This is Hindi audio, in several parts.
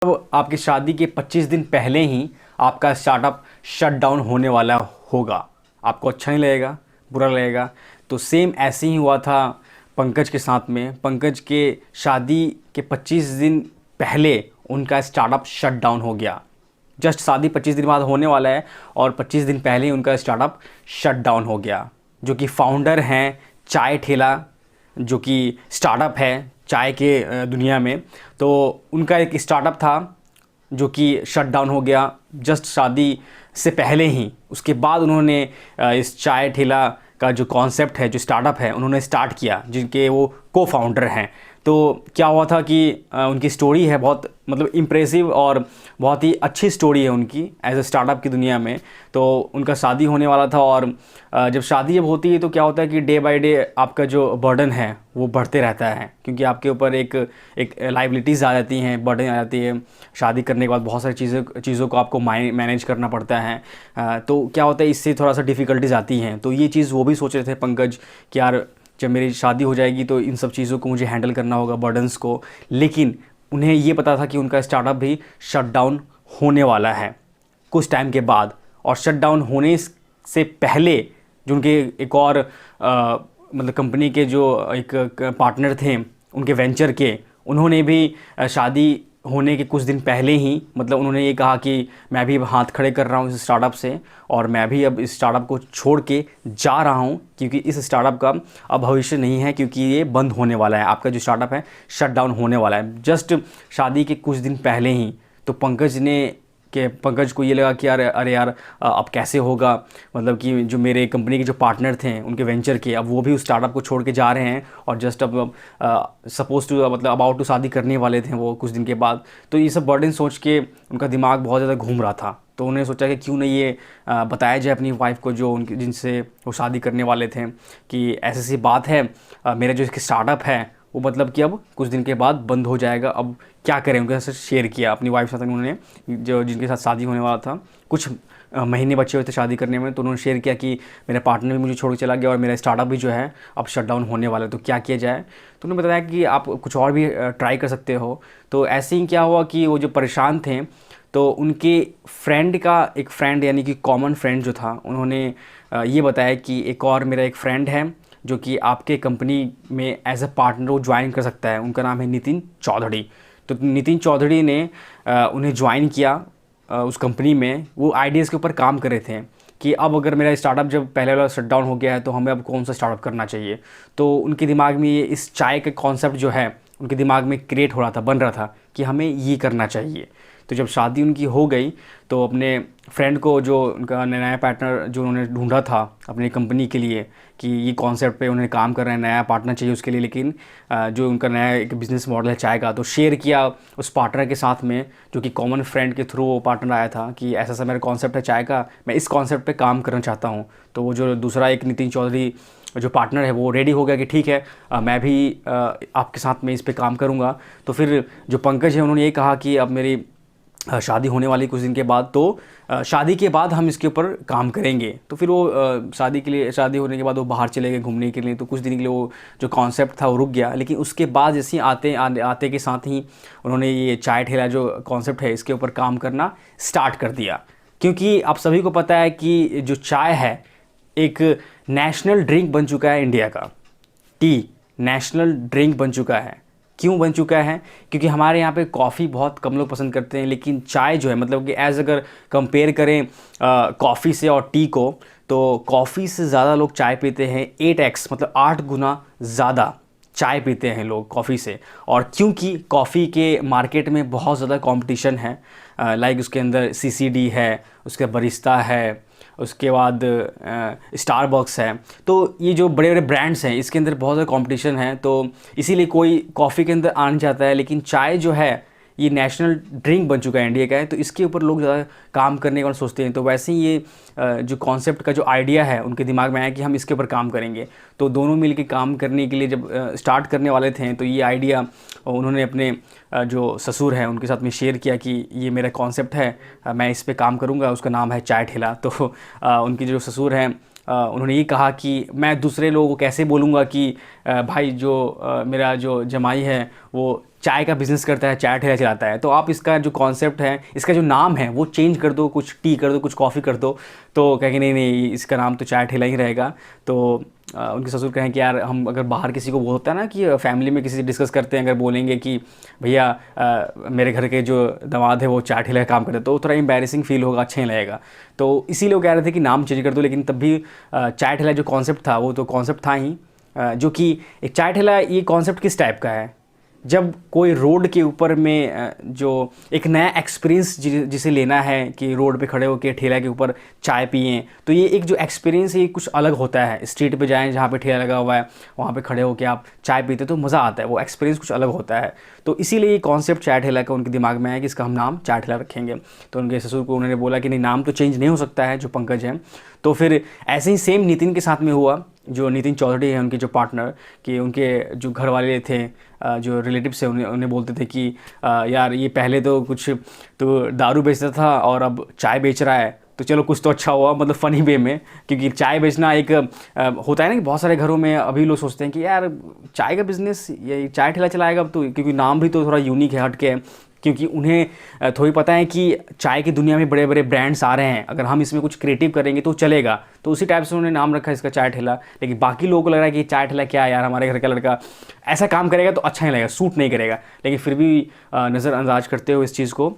अब आपकी शादी के 25 दिन पहले ही आपका स्टार्टअप शट डाउन होने वाला होगा। आपको अच्छा नहीं लगेगा, बुरा लगेगा। तो सेम ऐसे ही हुआ था पंकज के साथ में। पंकज के शादी के 25 दिन पहले उनका स्टार्टअप शट डाउन हो गया। जस्ट शादी 25 दिन बाद होने वाला है और 25 दिन पहले ही उनका स्टार्टअप शट डाउन हो गया। जो कि फाउंडर हैं चाय ठेला, जो कि स्टार्टअप है चाय के दुनिया में, तो उनका एक स्टार्टअप था जो कि शट डाउन हो गया जस्ट शादी से पहले ही। उसके बाद उन्होंने इस चाय ठेला का जो कॉन्सेप्ट है, जो स्टार्टअप है, उन्होंने स्टार्ट किया, जिनके वो को फाउंडर हैं। तो क्या हुआ था कि उनकी स्टोरी है बहुत मतलब इम्प्रेसिव और बहुत ही अच्छी स्टोरी है उनकी एज ए स्टार्टअप की दुनिया में। तो उनका शादी होने वाला था और जब शादी जब होती है तो क्या होता है कि डे बाय डे आपका जो बर्डन है वो बढ़ते रहता है, क्योंकि आपके ऊपर एक लाइबिलिटीज़ आ जाती हैं, बर्डन आ जाती है। शादी करने के बाद बहुत सारी चीज़ों को आपको मैनेज करना पड़ता है। तो क्या होता है, इससे थोड़ा सा डिफ़िकल्टीज़ आती हैं। तो ये चीज़ वो भी सोच रहे थे पंकज कि यार जब मेरी शादी हो जाएगी तो इन सब चीज़ों को मुझे हैंडल करना होगा, बर्डन्स को। लेकिन उन्हें ये पता था कि उनका स्टार्टअप भी शट डाउन होने वाला है कुछ टाइम के बाद। और शट डाउन होने से पहले जो उनके एक और मतलब कंपनी के जो एक पार्टनर थे उनके वेंचर के, उन्होंने भी शादी होने के कुछ दिन पहले ही मतलब उन्होंने ये कहा कि मैं भी अब हाथ खड़े कर रहा हूँ इस स्टार्टअप से और मैं भी अब इस स्टार्टअप को छोड़ के जा रहा हूँ, क्योंकि इस स्टार्टअप का अब भविष्य नहीं है, क्योंकि ये बंद होने वाला है। आपका जो स्टार्टअप है शट डाउन होने वाला है जस्ट शादी के कुछ दिन पहले ही। तो पंकज को ये लगा कि यार अरे यार अब कैसे होगा, मतलब कि जो मेरे कंपनी के जो पार्टनर थे उनके वेंचर के, अब वो भी उस स्टार्टअप को छोड़ के जा रहे हैं और जस्ट अब सपोज टू मतलब अबाउट टू शादी करने वाले थे वो कुछ दिन के बाद। तो ये सब बर्डन सोच के उनका दिमाग बहुत ज़्यादा घूम रहा था। तो उन्होंने सोचा कि क्यों नहीं ये बताया जाए अपनी वाइफ को, जो उनकी जिनसे वो शादी करने वाले थे, कि ऐसी सी बात है, मेरा जो स्टार्टअप है वो मतलब कि अब कुछ दिन के बाद बंद हो जाएगा। अब क्या करें, उनके साथ शेयर किया अपनी वाइफ के साथ। उन्होंने जो जिनके साथ शादी होने वाला था, कुछ महीने बचे हुए थे शादी करने में, तो उन्होंने शेयर किया कि मेरा पार्टनर भी मुझे छोड़ के चला गया और मेरा स्टार्टअप भी जो है अब शट डाउन होने वाला है, तो क्या किया जाए। तो उन्होंने बताया कि आप कुछ और भी ट्राई कर सकते हो। तो ऐसे ही क्या हुआ कि वो जो परेशान थे, तो उनके फ्रेंड का एक फ्रेंड यानी कि कॉमन फ्रेंड जो था, उन्होंने ये बताया कि एक और मेरा एक फ्रेंड है जो कि आपके कंपनी में एज ए पार्टनर वो ज्वाइन कर सकता है। उनका नाम है नितिन चौधरी। तो नितिन चौधरी ने उन्हें ज्वाइन किया उस कंपनी में। वो आइडियाज़ के ऊपर काम कर रहे थे कि अब अगर मेरा स्टार्टअप जब पहले वाला शट डाउन हो गया है तो हमें अब कौन सा स्टार्टअप करना चाहिए। तो उनके दिमाग में ये इस चाय का कॉन्सेप्ट जो है उनके दिमाग में क्रिएट हो रहा था, बन रहा था कि हमें ये करना चाहिए। तो जब शादी उनकी हो गई तो अपने फ्रेंड को, जो उनका नया पार्टनर जो उन्होंने ढूंढा था अपनी कंपनी के लिए, कि ये कॉन्सेप्ट पे उन्हें काम कर रहे हैं, नया पार्टनर चाहिए उसके लिए, लेकिन जो उनका नया एक बिज़नेस मॉडल है चाय का, तो शेयर किया उस पार्टनर के साथ में, जो कि कॉमन फ्रेंड के थ्रू वो पार्टनर आया था कि ऐसा ऐसा मेरा कॉन्सेप्ट है चाय का, मैं इस कॉन्सेप्ट पे काम करना चाहता हूँ। तो वो जो दूसरा एक नितिन चौधरी जो पार्टनर है वो रेडी हो गया कि ठीक है, मैं भी आपके साथ में इस पे काम करूँगा। तो फिर जो पंकज है उन्होंने ये कहा कि अब मेरी शादी होने वाली कुछ दिन के बाद, तो शादी के बाद हम इसके ऊपर काम करेंगे। तो फिर वो शादी होने के बाद वो बाहर चले गए घूमने के लिए। तो कुछ दिन के लिए वो जो कॉन्सेप्ट था वो रुक गया, लेकिन उसके बाद जैसे आते के साथ ही उन्होंने ये चाय ठेला जो कॉन्सेप्ट है इसके ऊपर काम करना स्टार्ट कर दिया। क्योंकि आप सभी को पता है कि जो चाय है एक नेशनल ड्रिंक बन चुका है इंडिया का। टी नेशनल ड्रिंक बन चुका है। क्यों बन चुका है? क्योंकि हमारे यहाँ पे कॉफ़ी बहुत कम लोग पसंद करते हैं, लेकिन चाय जो है मतलब कि अगर कंपेयर करें कॉफ़ी से और टी को, तो कॉफ़ी से ज़्यादा लोग चाय पीते हैं। 8x मतलब 8 गुना ज़्यादा चाय पीते हैं लोग कॉफ़ी से। और क्योंकि कॉफ़ी के मार्केट में बहुत ज़्यादा कंपटीशन है, लाइक उसके अंदर सीसीडी है, उसके बरिस्ता है, उसके बाद स्टारबक्स है। तो ये जो बड़े बड़े ब्रांड्स हैं इसके अंदर बहुत ज़्यादा कंपटीशन है, तो इसीलिए कोई कॉफ़ी के अंदर आना चाहता है। लेकिन चाय जो है ये नेशनल ड्रिंक बन चुका है इंडिया का है, तो इसके ऊपर लोग ज़्यादा काम करने का सोचते हैं। तो वैसे ही ये जो कॉन्सेप्ट का जो आइडिया है उनके दिमाग में आया कि हम इसके ऊपर काम करेंगे। तो दोनों मिलकर काम करने के लिए जब स्टार्ट करने वाले थे, तो ये आइडिया उन्होंने अपने जो ससुर हैं उनके साथ में शेयर किया कि ये मेरा कॉन्सेप्ट है, मैं इस पे काम करूँगा, उसका नाम है चाय ठेला। तो उनके जो ससुर हैं उन्होंने ये कहा कि मैं दूसरे लोगों को कैसे बोलूँगा कि भाई जो मेरा जो जमाई है वो चाय का बिज़नेस करता है, चाय ठेला चलाता है, तो आप इसका जो कॉन्सेप्ट है, इसका जो नाम है वो चेंज कर दो, कुछ टी कर दो, कुछ कॉफ़ी कर दो, तो कहेंगे नहीं नहीं इसका नाम तो चाय ठेला ही रहेगा। तो उनके ससुर कहें कि यार हम अगर बाहर किसी को बोलता है ना कि फैमिली में किसी से डिस्कस करते हैं, अगर बोलेंगे कि भैया मेरे घर के जो दामाद है वो चाय ठेला का काम करते हैं, तो थोड़ा एम्बैरेसिंग फील होगा, अच्छा नहीं लगेगा। तो इसीलिए वो कह रहे थे कि नाम चेंज कर दो, लेकिन तब भी चाय ठेला जो कॉन्सेप्ट था वो तो कॉन्सेप्ट था ही। जो कि एक चाय ठेला, ये कॉन्सेप्ट किस टाइप का है, जब कोई रोड के ऊपर में जो एक नया एक्सपीरियंस जिसे लेना है कि रोड पे खड़े होकर ठेला के ऊपर चाय पिएं, तो ये एक जो एक्सपीरियंस है ये कुछ अलग होता है। स्ट्रीट पे जाएं जहाँ पे ठेला लगा हुआ है, वहाँ पे खड़े होकर आप चाय पीते तो मज़ा आता है, वो एक्सपीरियंस कुछ अलग होता है। तो इसीलिए ये कॉन्सेप्ट चाय ठेला का उनके दिमाग में है कि इसका हम नाम चाय ठेला रखेंगे। तो उनके ससुर को उन्होंने बोला कि नहीं, नाम तो चेंज नहीं हो सकता है, जो पंकज है। तो फिर ऐसे ही सेम नितिन के साथ में हुआ, जो नितिन चौधरी है उनके जो पार्टनर, कि उनके जो घर वाले थे, जो रिलेटिव्स है, उन्हें बोलते थे कि यार ये पहले तो कुछ तो दारू बेचता था और अब चाय बेच रहा है, तो चलो कुछ तो अच्छा हुआ, मतलब फ़नी वे में। क्योंकि चाय बेचना एक होता है ना कि बहुत सारे घरों में अभी लोग सोचते हैं कि यार चाय का बिज़नेस, ये चाय ठेला चलाएगा अब तो, क्योंकि नाम भी तो थोड़ा यूनिक है, हट के है। क्योंकि उन्हें थोड़ी पता है कि चाय की दुनिया में बड़े बड़े ब्रांड्स आ रहे हैं, अगर हम इसमें कुछ क्रिएटिव करेंगे तो चलेगा, तो उसी टाइप से उन्होंने नाम रखा इसका चाय ठेला। लेकिन बाकी लोगों को लग रहा है कि चाय ठेला क्या है यार, हमारे घर का लड़का ऐसा काम करेगा तो अच्छा नहीं लगेगा, सूट नहीं करेगा। लेकिन फिर भी नज़रअंदाज करते हुए इस चीज़ को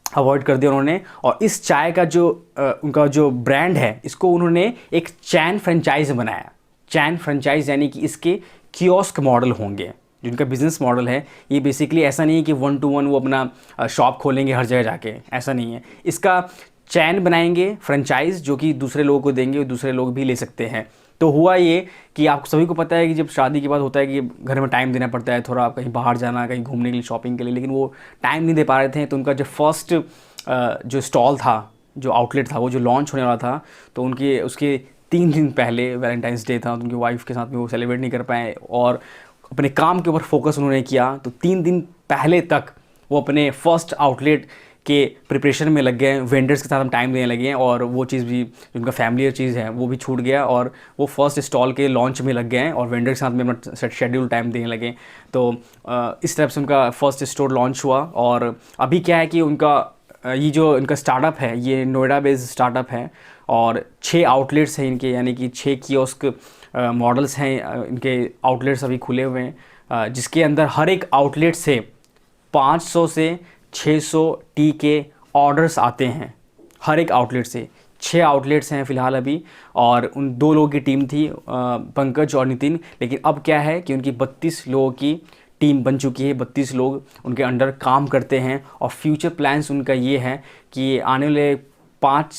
अवॉइड कर दिया उन्होंने। और इस चाय का जो उनका जो ब्रांड है, इसको उन्होंने एक चैन फ्रेंचाइज बनाया। चैन फ्रेंचाइज यानी कि इसके कियोस्क मॉडल होंगे। जिनका बिज़नेस मॉडल है ये बेसिकली ऐसा नहीं है कि 1 to 1 वो अपना शॉप खोलेंगे हर जगह जाके, ऐसा नहीं है। इसका चैन बनाएंगे फ्रेंचाइज, जो कि दूसरे लोगों को देंगे और दूसरे लोग भी ले सकते हैं। तो हुआ ये कि आप सभी को पता है कि जब शादी के बाद होता है कि घर में टाइम देना पड़ता है, थोड़ा कहीं बाहर जाना, कहीं घूमने के लिए, शॉपिंग के लिए, लेकिन वो टाइम नहीं दे पा रहे थे। तो उनका जो फर्स्ट जो स्टॉल था, जो आउटलेट था, वो जो लॉन्च होने वाला था, तो उसके 3 दिन पहले वैलेंटाइंस डे था, तो उनकी वाइफ के साथ में वो सेलिब्रेट नहीं कर पाए और अपने काम के ऊपर फोकस उन्होंने किया। तो 3 दिन पहले तक वो अपने फर्स्ट आउटलेट के प्रिपरेशन में लग गए, वेंडर्स के साथ हम टाइम देने लगे हैं, और वो चीज़ भी जो उनका फैमिलियर चीज़ है वो भी छूट गया, और वो फर्स्ट स्टॉल के लॉन्च में लग गए हैं और वेंडर के साथ में अपना शेड्यूल टाइम देने लगे। तो इस तरह से उनका फर्स्ट स्टोर लॉन्च हुआ। और अभी क्या है कि उनका ये जो इनका स्टार्टअप है, ये नोएडा बेस्ड स्टार्टअप है, और 6 आउटलेट्स हैं इनके, यानी कि 6 कियोस्क मॉडल्स हैं इनके, आउटलेट्स अभी खुले हुए हैं, जिसके अंदर हर एक आउटलेट से 500 से 600 टी के ऑर्डर्स आते हैं। हर एक आउटलेट से 6 आउटलेट्स हैं फ़िलहाल अभी, और उन 2 लोगों की टीम थी, पंकज और नितिन। लेकिन अब क्या है कि उनकी 32 लोगों की टीम बन चुकी है, 32 लोग उनके अंडर काम करते हैं। और फ्यूचर प्लान्स उनका ये है कि आने वाले 5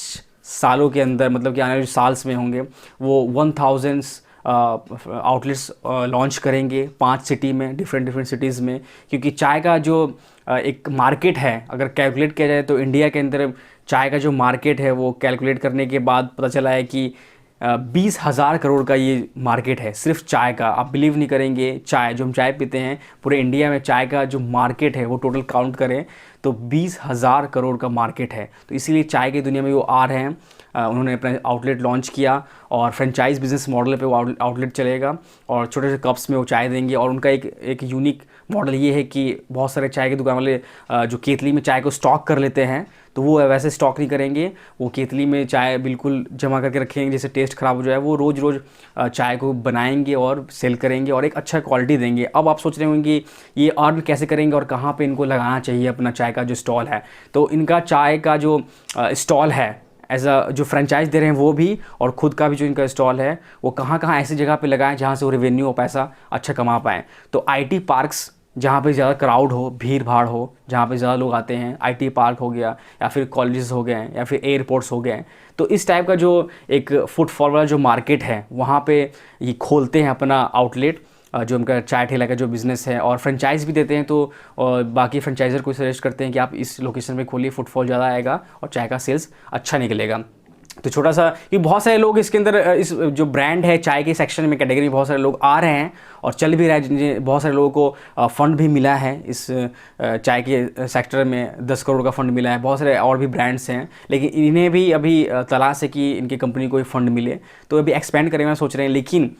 सालों के अंदर, मतलब कि आने वाले साल्स में होंगे, वो 1000 आउटलेट्स लॉन्च करेंगे 5 सिटी में, डिफरेंट सिटीज़ में। क्योंकि चाय का जो एक मार्केट है, अगर कैलकुलेट किया जाए तो इंडिया के अंदर चाय का जो मार्केट है वो कैलकुलेट करने के बाद पता चला है कि 20,000 करोड़ का ये मार्केट है सिर्फ चाय का। आप बिलीव नहीं करेंगे, चाय जो हम चाय पीते हैं, पूरे इंडिया में चाय का जो मार्केट है वो टोटल काउंट करें तो 20,000 करोड़ का मार्केट है। तो इसीलिए चाय की दुनिया में वो आ रहे हैं। उन्होंने अपना आउटलेट लॉन्च किया, और फ्रेंचाइज बिजनेस मॉडल पे वो आउटलेट चलेगा, और छोटे छोटे कप्स में वो चाय देंगे। और उनका एक यूनिक मॉडल ये है कि बहुत सारे चाय की दुकान वाले जो केतली में चाय को स्टॉक कर लेते हैं, तो वो वैसे स्टॉक नहीं करेंगे, वो केतली में चाय बिल्कुल जमा करके रखेंगे, जैसे टेस्ट ख़राब हो जाए। वो रोज़ रोज़ चाय को बनाएंगे और सेल करेंगे और एक अच्छा क्वालिटी देंगे। अब आप सोच रहे होंगे कि ये अर्न कैसे करेंगे और कहाँ पे इनको लगाना चाहिए अपना चाय का जो स्टॉल है। तो इनका चाय का जो स्टॉल है, एज अ जो फ्रेंचाइज दे रहे हैं वो भी, और ख़ुद का भी जो इनका स्टॉल है, वो कहाँ कहाँ ऐसी जगह पे लगाएं जहाँ से वो रेवेन्यू और पैसा अच्छा कमा पाएँ। तो आईटी पार्क्स, जहाँ पे ज़्यादा क्राउड हो, भीड़ भाड़ हो, जहाँ पे ज़्यादा लोग आते हैं, आईटी पार्क हो गया, या फिर कॉलेजेस हो गए, या फिर एयरपोर्ट्स हो गए, तो इस टाइप का जो एक फुटफॉल वाला जो मार्केट है, वहाँ पे ये खोलते हैं अपना आउटलेट, जो उनका चाय ठेला का जो बिज़नेस है। और फ्रेंचाइज़ भी देते हैं, तो बाकी फ्रेंचाइज़र को सजेस्ट करते हैं कि आप इस लोकेशन में खोलिए, फुटफॉल ज़्यादा आएगा और चाय का सेल्स अच्छा निकलेगा। तो छोटा सा, क्योंकि बहुत सारे लोग इसके अंदर, इस जो ब्रांड है चाय के सेक्शन में, कैटेगरी में बहुत सारे लोग आ रहे हैं और चल भी रहा है, जिन्हें बहुत सारे लोगों को फ़ंड भी मिला है इस चाय के सेक्टर में, 10 करोड़ का फ़ंड मिला है। बहुत सारे और भी ब्रांड्स हैं, लेकिन इन्हें भी अभी तलाश है कि इनकी कंपनी को फंड मिले, तो अभी एक्सपेंड करेंगे सोच रहे हैं। लेकिन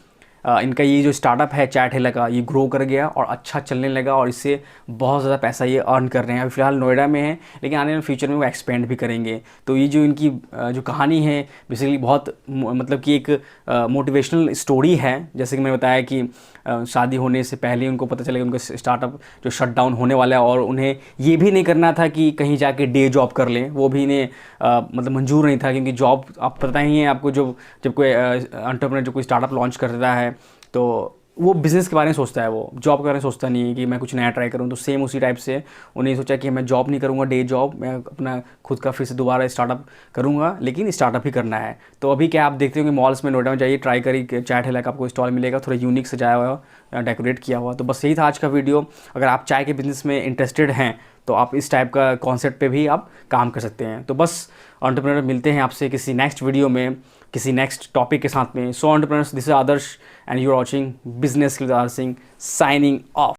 इनका ये जो स्टार्टअप है चाय ठेला का, ये ग्रो कर गया और अच्छा चलने लगा और इससे बहुत ज़्यादा पैसा ये अर्न कर रहे हैं। अभी फ़िलहाल नोएडा में है, लेकिन आने वाले फ्यूचर में वो एक्सपेंड भी करेंगे। तो ये जो इनकी जो कहानी है बेसिकली बहुत मतलब कि एक मोटिवेशनल स्टोरी है। जैसे कि मैंने बताया कि शादी होने से पहले उनको पता चलेगा उनका स्टार्टअप जो शट डाउन होने वाला है, और उन्हें ये भी नहीं करना था कि कहीं जाके डे जॉब कर लें, वो भी इन्हें मतलब मंजूर नहीं था, क्योंकि जॉब आप पता ही है आपको, जब कोई एंटरप्रेन्योर जो कोई स्टार्टअप लॉन्च कर देता है तो वो बिज़नेस के बारे में सोचता है, वो जॉब के बारे में सोचता नहीं है कि मैं कुछ नया ट्राई करूँ। तो सेम उसी टाइप से उन्हें सोचा कि मैं जॉब नहीं करूँगा, डे जॉब, मैं अपना खुद का फिर से दोबारा स्टार्टअप करूँगा, लेकिन स्टार्टअप ही करना है। तो अभी क्या आप देखते हो कि मॉल्स में नोएडा में जाइए, ट्राई करिए, चाय ठेला का आपको स्टॉल मिलेगा, थोड़ा यूनिक सजाया हुआ, डेकोरेट किया हुआ। तो बस यही था आज का वीडियो। अगर आप चाय के बिज़नेस में इंटरेस्टेड हैं तो आप इस टाइप का कॉन्सेप्ट पे भी आप काम कर सकते हैं। तो बस एंटरप्रेन्योर, मिलते हैं आपसे किसी नेक्स्ट वीडियो में, किसी नेक्स्ट टॉपिक के साथ में। So entrepreneurs, this is Adarsh and you are watching business with Adarsh Singh, signing of.